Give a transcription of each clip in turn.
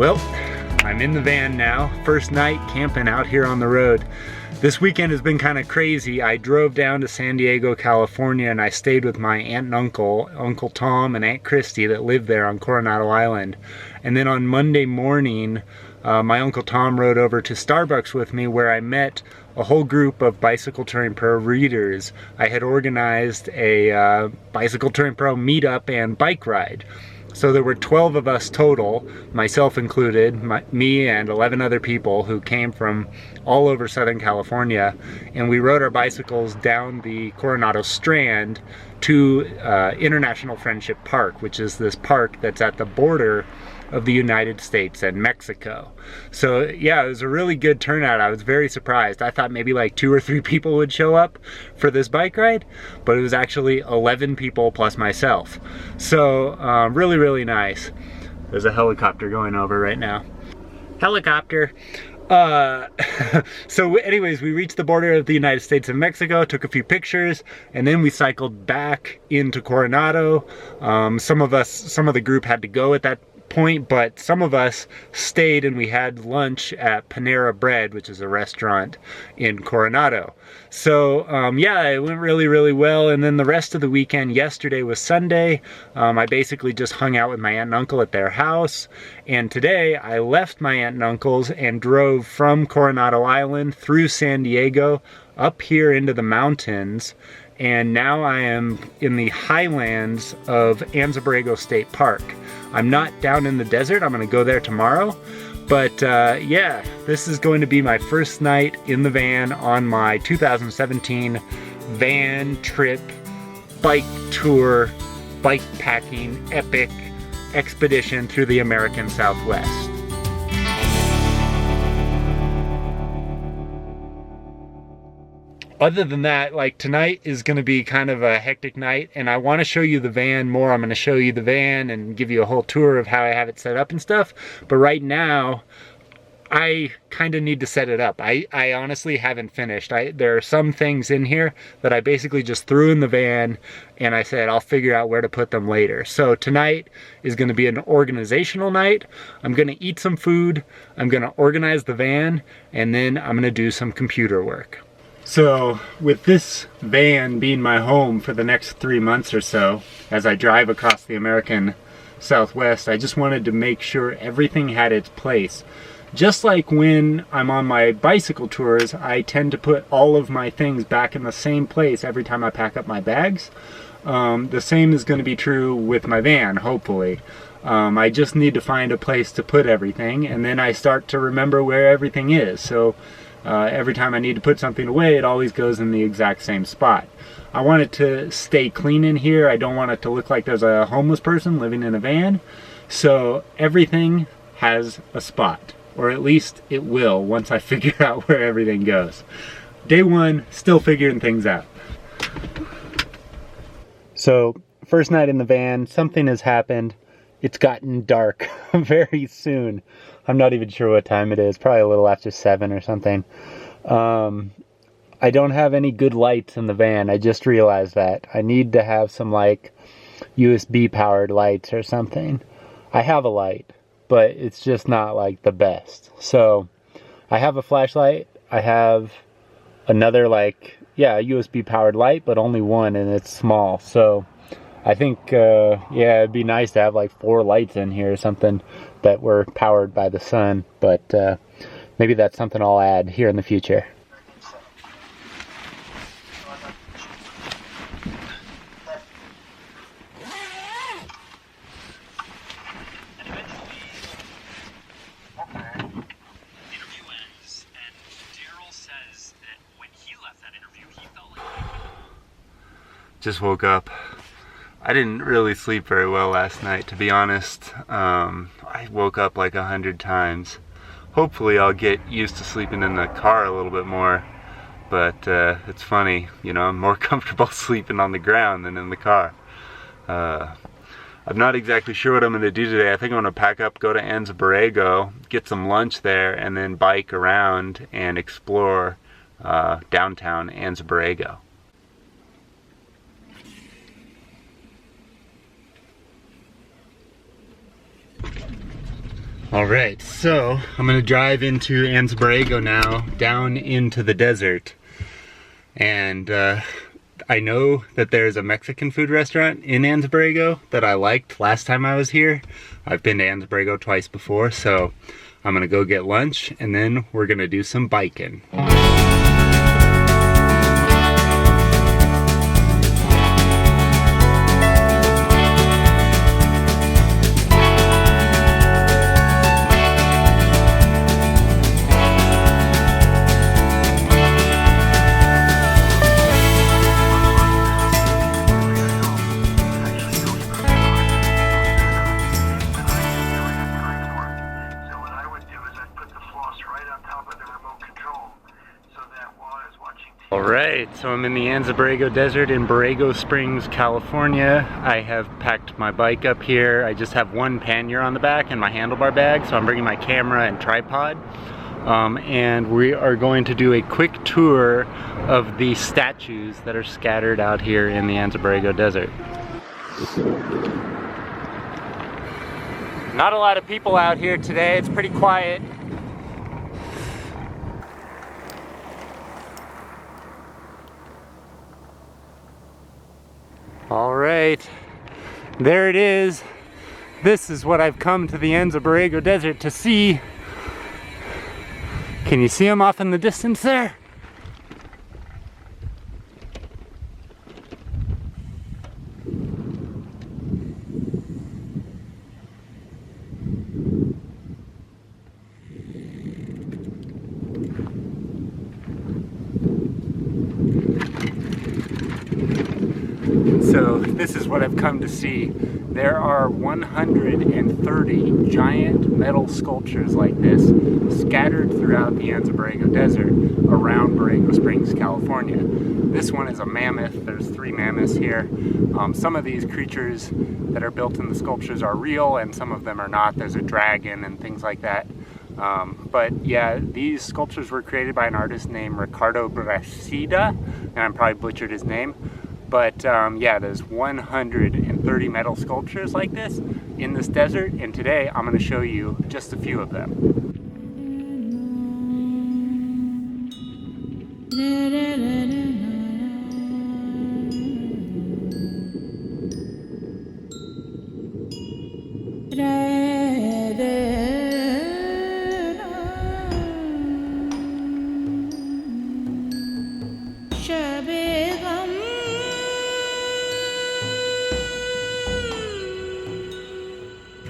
Well, I'm in the van now. First night camping out here on the road. This weekend has been kind of crazy. I drove down to San Diego, California, and I stayed with my aunt and uncle, Uncle Tom and Aunt Christy, that live there on Coronado Island. And then on Monday morning, my Uncle Tom rode over to Starbucks with me, where I met a whole group of Bicycle Touring Pro readers. I had organized a Bicycle Touring Pro meetup and bike ride. So there were 12 of us total, myself included, me and 11 other people who came from all over Southern California, and we rode our bicycles down the Coronado Strand to International Friendship Park, which is this park that's at the border of the United States and Mexico. So yeah, it was a really good turnout. I was very surprised. I thought maybe like 2 or 3 people would show up for this bike ride, but it was actually 11 people plus myself. So really, really nice. There's a helicopter going over right now. Helicopter. So anyways, we reached the border of the United States and Mexico, took a few pictures, and then we cycled back into Coronado. Some of the group had to go at that point, but some of us stayed and we had lunch at Panera Bread, which is a restaurant in Coronado. So yeah, it went really, really well. And then the rest of the weekend, yesterday was Sunday, I basically just hung out with my aunt and uncle at their house. And today I left my aunt and uncle's and drove from Coronado Island through San Diego up here into the mountains. And now I am in the highlands of Anza-Borrego State Park. I'm not down in the desert. I'm gonna go there tomorrow. But yeah, this is going to be my first night in the van on my 2017 van trip, bike tour, bike packing, epic expedition through the American Southwest. Other than that, like, tonight is going to be kind of a hectic night, and I want to show you the van more. I'm going to show you the van and give you a whole tour of how I have it set up and stuff. But right now, I kind of need to set it up. I honestly haven't finished. There are some things in here that I basically just threw in the van, and I said I'll figure out where to put them later. So tonight is going to be an organizational night. I'm going to eat some food, I'm going to organize the van, and then I'm going to do some computer work. So with this van being my home for the next 3 months or so, as I drive across the American Southwest, I just wanted to make sure everything had its place. Just like when I'm on my bicycle tours, I tend to put all of my things back in the same place every time I pack up my bags. The same is going to be true with my van, hopefully. I just need to find a place to put everything, and then I start to remember where everything is. So every time I need to put something away, it always goes in the exact same spot. I want it to stay clean in here. I don't want it to look like there's a homeless person living in a van. So everything has a spot, or at least it will once I figure out where everything goes. Day one, still figuring things out. So first night in the van, something has happened. It's gotten dark very soon. I'm not even sure what time it is, probably a little after 7 or something. I don't have any good lights in the van. I just realized that. I need to have some like USB powered lights or something. I have a light, but it's just not like the best. So I have a flashlight. I have another like, yeah, a USB powered light, but only one, and it's small. So I think, yeah, it'd be nice to have like 4 lights in here or something that were powered by the sun, but maybe that's something I'll add here in the future. Just woke up. I didn't really sleep very well last night, to be honest. I woke up like 100 times. Hopefully I'll get used to sleeping in the car a little bit more, but it's funny, you know, I'm more comfortable sleeping on the ground than in the car. I'm not exactly sure what I'm going to do today. I think I'm going to pack up, go to Anza-Borrego, get some lunch there, and then bike around and explore downtown Anza-Borrego. All right, so I'm gonna drive into Anza-borrego now, down into the desert. And I know that there's a Mexican food restaurant in Anza-borrego that I liked last time I was here. I've been to Anza-borrego twice before, so I'm gonna go get lunch and then we're gonna do some biking. Alright, so I'm in the Anza-borrego Desert in Borrego Springs, California. I have packed my bike up here. I just have one pannier on the back and my handlebar bag, so I'm bringing my camera and tripod. And we are going to do a quick tour of the statues that are scattered out here in the Anza-borrego Desert. Not a lot of people out here today, it's pretty quiet. All right, there it is. This is what I've come to the Anza-borrego Desert to see. Can you see them off in the distance there? So this is what I've come to see. There are 130 giant metal sculptures like this scattered throughout the Anza-borrego Desert around Borrego Springs, California. This one is a mammoth. There's 3 mammoths here. Some of these creatures that are built in the sculptures are real and some of them are not. There's a dragon and things like that. But yeah, these sculptures were created by an artist named Ricardo Brasida, and I'm probably butchered his name. But yeah, there's 130 metal sculptures like this in this desert, and today I'm going to show you just a few of them.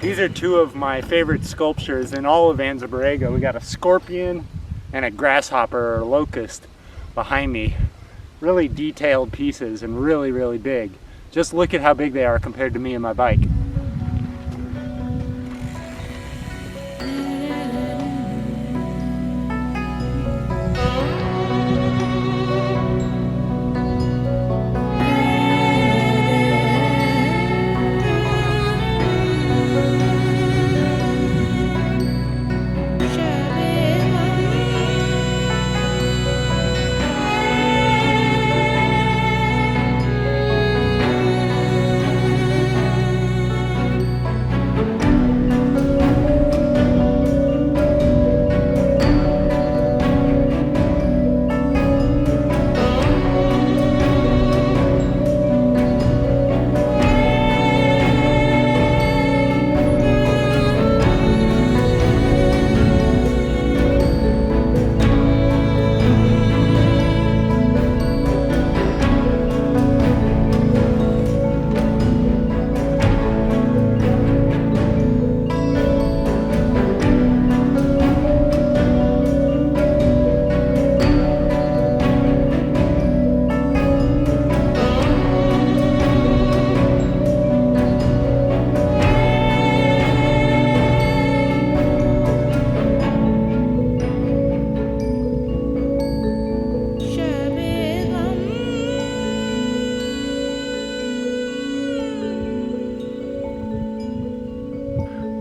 These are 2 of my favorite sculptures in all of Anza-borrego. We got a scorpion and a grasshopper or locust behind me. Really detailed pieces and really, really big. Just look at how big they are compared to me and my bike.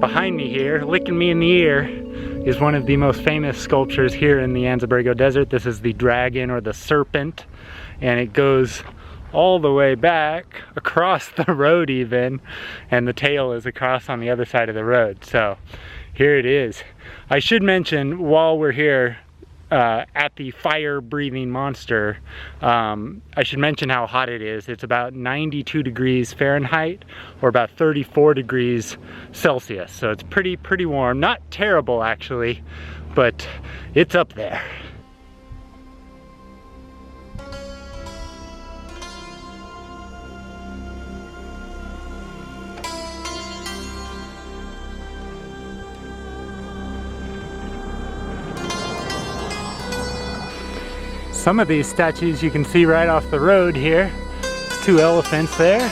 Behind me here, licking me in the ear, is one of the most famous sculptures here in the Anza-borrego Desert. This is the dragon or the serpent, and it goes all the way back across the road even, and the tail is across on the other side of the road. So here it is. I should mention while we're here at the fire-breathing monster, I should mention how hot it is. It's about 92 degrees Fahrenheit or about 34 degrees Celsius. So it's pretty warm. Not terrible actually, but it's up there. Some of these statues you can see right off the road here. There's two elephants there,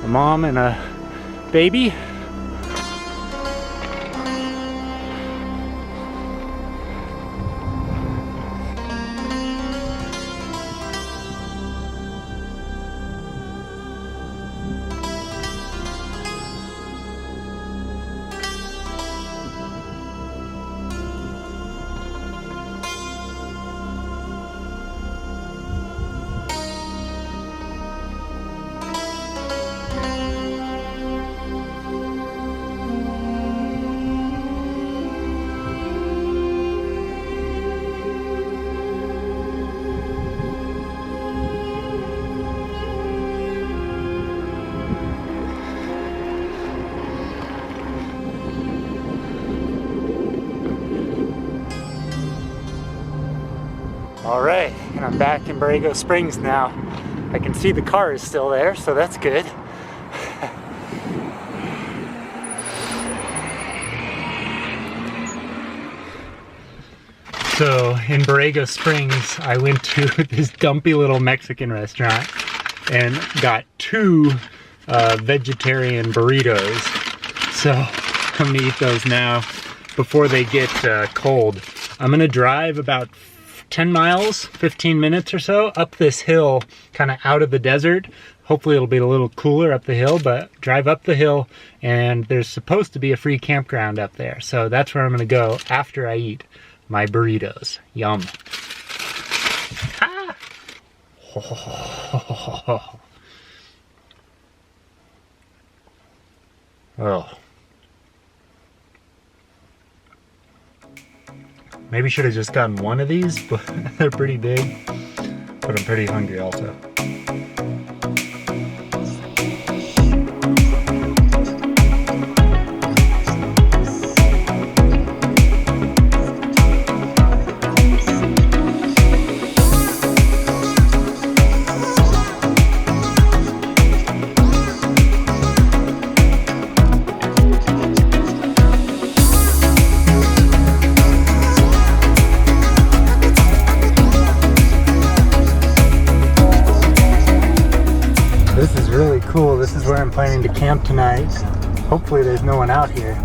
a mom and a baby. All right, and I'm back in Borrego Springs now. I can see the car is still there, so that's good. So in Borrego Springs, I went to this dumpy little Mexican restaurant and got two vegetarian burritos. So I'm gonna eat those now before they get cold. I'm gonna drive about 10 miles, 15 minutes or so up this hill, kind of out of the desert. Hopefully it'll be a little cooler up the hill, but drive up the hill and there's supposed to be a free campground up there. So that's where I'm gonna go after I eat my burritos. Yum. Ah. Oh. Maybe should have just gotten one of these, but they're pretty big. But I'm pretty hungry also. This is really cool. This is where I'm planning to camp tonight. Hopefully there's no one out here.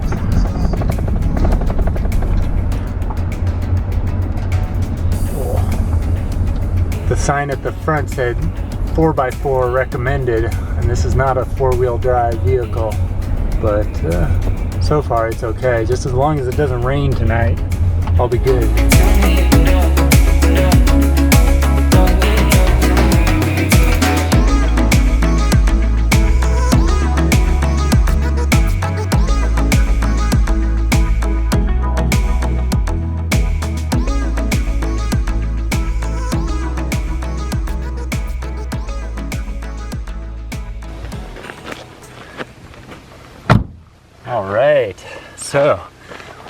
Oh. The sign at the front said 4x4 recommended, and this is not a four-wheel drive vehicle, but so far it's okay. Just as long as it doesn't rain tonight, I'll be good. All right, so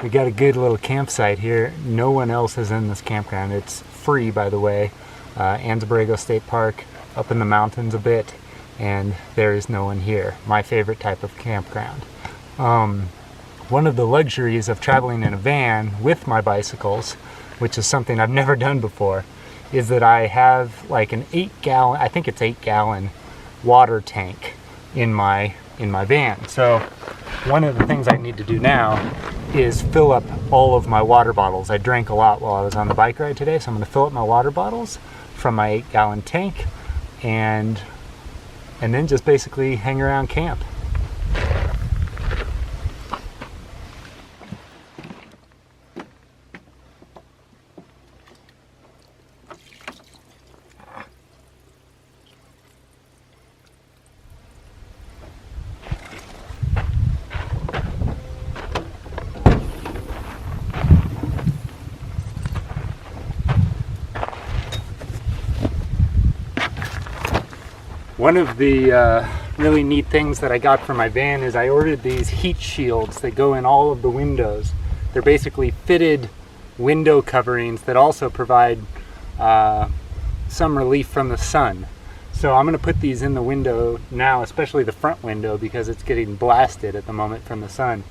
we got a good little campsite here. No one else is in this campground. It's free, by the way. Anza-Borrego State Park, up in the mountains a bit, and there is no one here. My favorite type of campground. One of the luxuries of traveling in a van with my bicycles, which is something I've never done before, is that I have like an 8-gallon, I think it's 8-gallon water tank in my van. So one of the things I need to do now is fill up all of my water bottles. I drank a lot while I was on the bike ride today, so I'm going to fill up my water bottles from my 8-gallon tank and then just basically hang around camp. One of the really neat things that I got for my van is I ordered these heat shields that go in all of the windows. They're basically fitted window coverings that also provide some relief from the sun. So I'm going to put these in the window now, especially the front window, because it's getting blasted at the moment from the sun.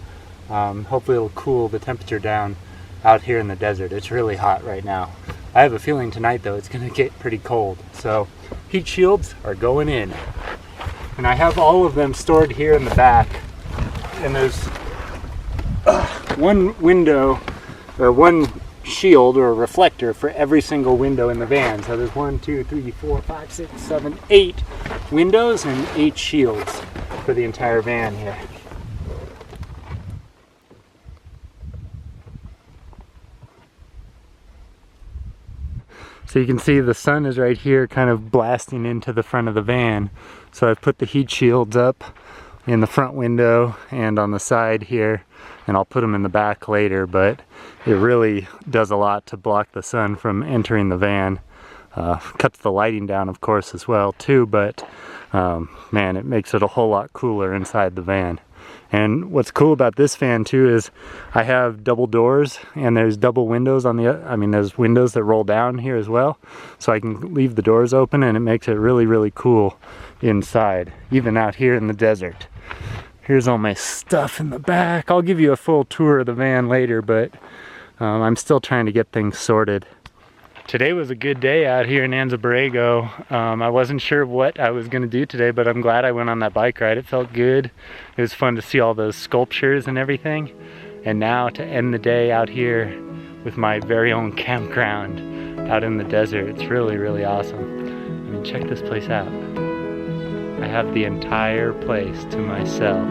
Hopefully it'll cool the temperature down out here in the desert. It's really hot right now. I have a feeling tonight though it's going to get pretty cold. So heat shields are going in. And I have all of them stored here in the back. And there's one window, or one shield or a reflector for every single window in the van. So there's 1, 2, 3, 4, 5, 6, 7, 8 windows and 8 shields for the entire van here. So you can see the sun is right here kind of blasting into the front of the van. So I've put the heat shields up in the front window and on the side here, and I'll put them in the back later, but it really does a lot to block the sun from entering the van. Cuts the lighting down of course as well too, but man, it makes it a whole lot cooler inside the van. And what's cool about this fan too is I have double doors and there's double windows on the, there's windows that roll down here as well. So I can leave the doors open and it makes it really, really cool inside, even out here in the desert. Here's all my stuff in the back. I'll give you a full tour of the van later, but I'm still trying to get things sorted. Today was a good day out here in Anza-borrego. I wasn't sure what I was going to do today, but I'm glad I went on that bike ride. It felt good. It was fun to see all those sculptures and everything. And now to end the day out here with my very own campground out in the desert. It's really, really awesome. I mean, check this place out. I have the entire place to myself.